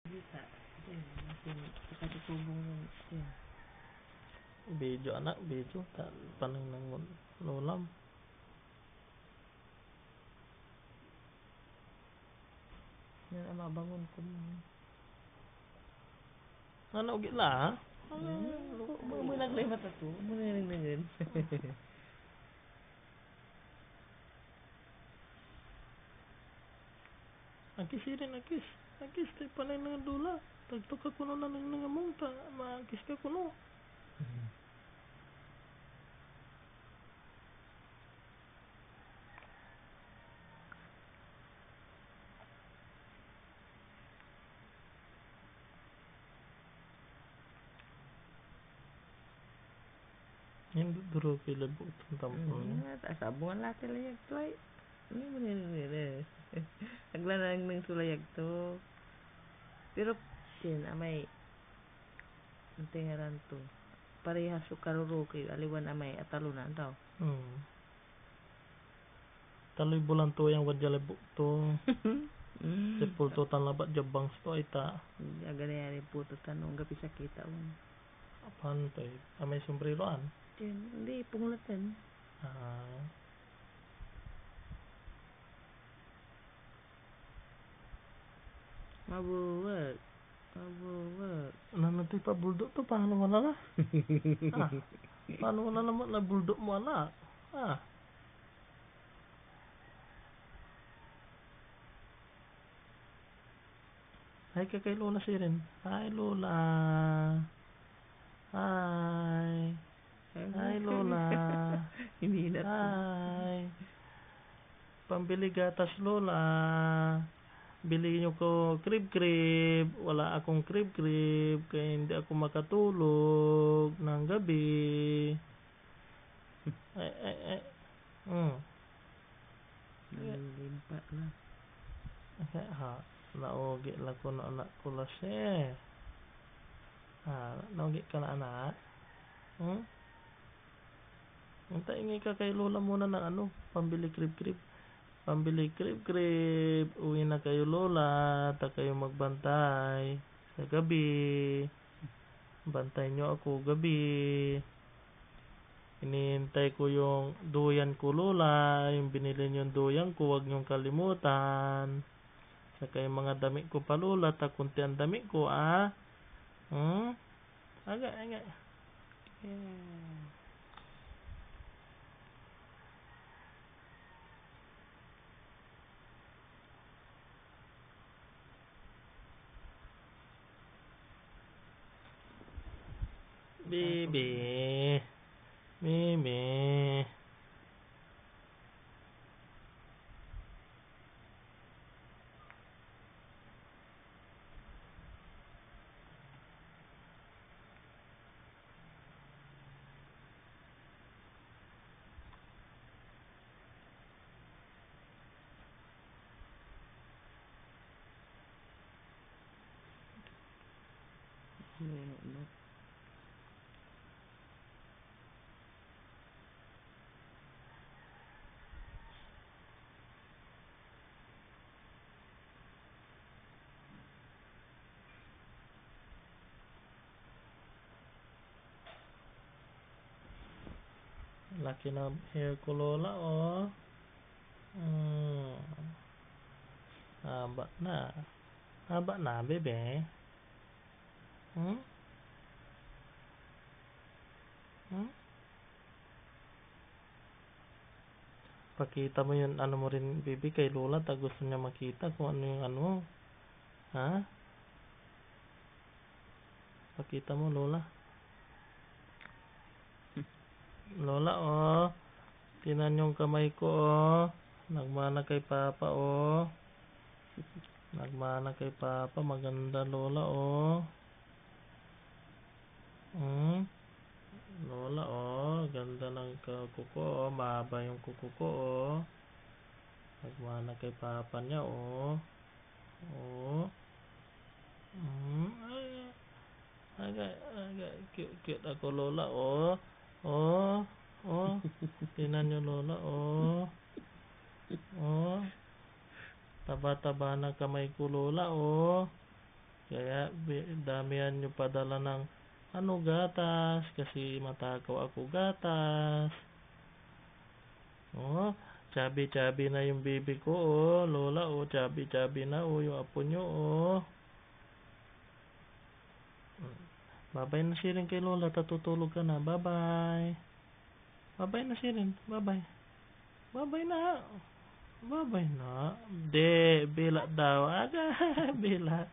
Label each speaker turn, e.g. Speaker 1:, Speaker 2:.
Speaker 1: Kita. Katutubong ng yan.
Speaker 2: Video anak, video tak panang nang lolam.
Speaker 1: Yan ang mabangon ko mo.
Speaker 2: Ano gila?
Speaker 1: Mo naglay mata to. Mo nangan.
Speaker 2: Akis rin akis. Akis tay panay nang dula. Tagtok ka kuno na nang nangamong ta maakis ka kuno. Hindi duro kay labo itong tampon niya.
Speaker 1: Sabungan lahat layag to ay. Ini mo nila. Naglanang ng sulayag to. Pero yan amay tingaran to. Parehas su karuro kay aliwan amay atalunan daw.
Speaker 2: Taloy bulan to yang wadya labo to. Sepul to tan labat jabang to ay ta.
Speaker 1: Agad na yan puto tanong gapi sa kita.
Speaker 2: Apaan to eh? Amay sombreroan?
Speaker 1: Hindi, pungulatan. Mabuwag.
Speaker 2: Ano to pa bulldog to? Paano mo na? Paano mo na naman na bulldog mo anak? Hai kay Lola si rin. Hi Lola. Hi. Hi Lola.
Speaker 1: Hindi na.
Speaker 2: Hi. Pambili gatas Lola. Bili nyo ko krib-krib. Wala akong krib-krib. Kaya hindi ako makatulog ng gabi.
Speaker 1: Nalimpa na.
Speaker 2: Naugi lang ko na anak ko las eh. Naugi ka na anak? Hintayin ka kay Lola muna ng ano, pambili krib-krib. Pambili krib-krib. Uwi na kayo Lola. Ta kayo magbantay sa gabi. Bantay nyo ako gabi. Inihintay ko yung duyan ko Lola. Yung binili nyo yung duyan ko, huwag nyong kalimutan. Saka yung mga damit ko pa Lola. Ta kunti ang damit ko Agak. Bibi. Laki na hair ko Lola Haba na bebe. Pakita mo yun ano mo rin baby kay Lola. Ta gusto niya makita kung ano yung ano. Pakita mo Lola. Lola tinan yung kamay ko nagmana kay Papa nagmana kay Papa. Maganda Lola Lola ganda ng kuko ko mahaba yung kuko ko nagmana kay Papa niya agak cute ako Lola tinan nyo Lola taba-taba na kamay ko Lola Kaya damihan nyo padala ng gatas kasi matakaw ako gatas. Oh, chubby na yung baby ko, oh. Lola, oh, chubby na, oh, yung apo nyo, oh. Babay na si Rin kay Lola, tatutulog ka na. Bye-bye. Babay na si Rin. Bye-bye. Bye-bye na. Bye-bye na. Bila daw. Aga, bila.